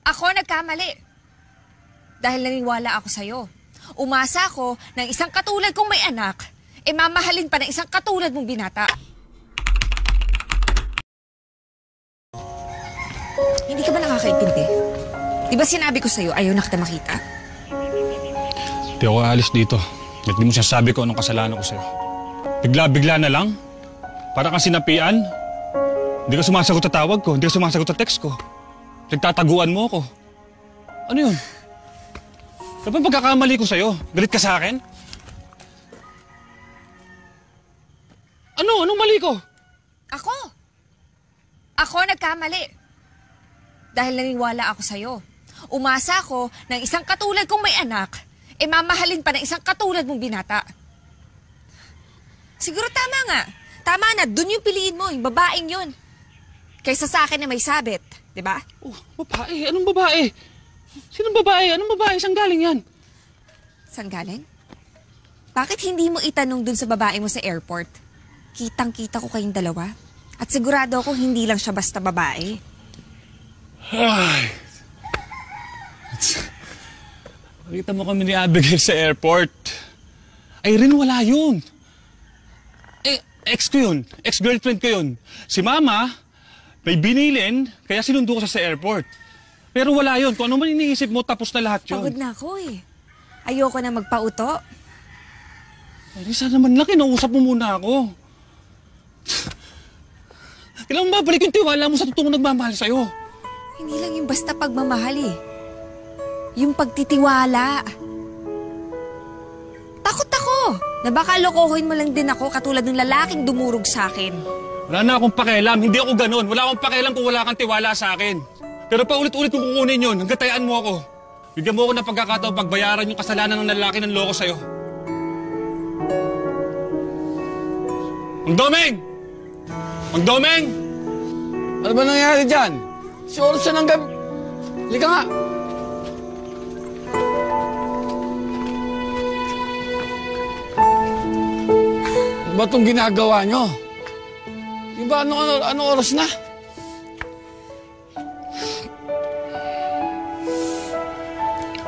Ako nagkamali. Dahil naniwala ako sa'yo. Umasa ako ng isang katulad kong may anak, mamahalin pa ng isang katulad mong binata. Hindi ka ba nakakaintindi? Di ba sinabi ko sa'yo, ayaw na kita makita? Di ako aalis dito. At di mo sinasabi ko anong kasalanan ko sa'yo. Bigla-bigla na lang. Para kang sinapian. Hindi ka sumasagot sa tawag ko. Hindi ka sumasagot sa text ko. Nagtataguan mo ako. Ano yun? Dapat pagkakamali ko sa'yo. Galit ka sa akin? Ano? Anong mali ko? Ako? Ako nagkamali. Dahil naniwala ako sa'yo. Umasa ako ng isang katulad kong may anak, mamahalin pa ng isang katulad mong binata. Siguro tama nga. Tama na, dun yung piliin mo, yung babaeng yun. Kaysa sa akin na may sabit, di ba? Oh, babae? Anong babae? Sinong babae? Anong babae? Saan galing yan? Saan galing? Bakit hindi mo itanong dun sa babae mo sa airport? Kitang-kita ko kayong dalawa. At sigurado ako hindi lang siya basta babae. Ay. Nakita mo kami ni Abigail sa airport. Ay rin, wala yun. Ex ko yun. Ex-girlfriend ko yun. Si Mama, may binilin, kaya sinundo ko siya sa airport. Pero wala yun. Kung ano man iniisip mo, tapos na lahat yun. Pagod na ako eh. Ayoko na magpauto. Ay, sana naman lang, kinausap mo muna ako. Kailangan mabalik yung tiwala mo sa totoong nagmamahal sa'yo. Hindi lang yung basta pagmamahal eh. Yung pagtitiwala. Takot ako na baka lokohin mo lang din ako katulad ng lalaking dumurog sa akin. Wala na akong pakialam. Hindi ako ganun. Wala akong pakialam kung wala kang tiwala sa akin. Pero paulit-ulit kong kukunin yun. Hanggang tayaan mo ako. Bigyan mo ako ng pagkakataon pagbayaran yung kasalanan ng lalaki ng loko sa'yo. Mang Domeng! Mang Domeng! Ano ba nangyari dyan? Si oras siya ng gabi. Halika nga. Ano ba itong ginagawa nyo? Di ba anong oras na?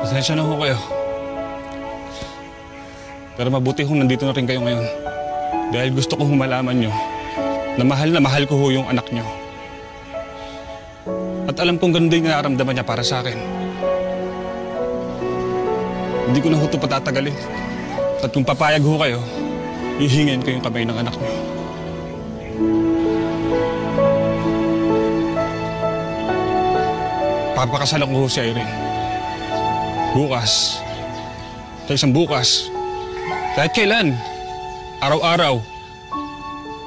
Pasensya na ho kayo. Pero mabuti hong nandito na rin kayo ngayon. Dahil gusto ko humalaman nyo na mahal ko ho yung anak nyo. At alam kong ganun din nararamdaman niya para sa akin. Hindi ko na ho ito patatagalin. At kung papayag ho kayo, hihingin ko yung kamay ng anak niyo. Papakasalan ko ho si Irene. Bukas. Sa isang bukas. Kahit kailan. Araw-araw.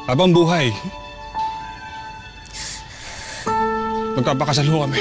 Habang buhay. Magpapakasal ho kami.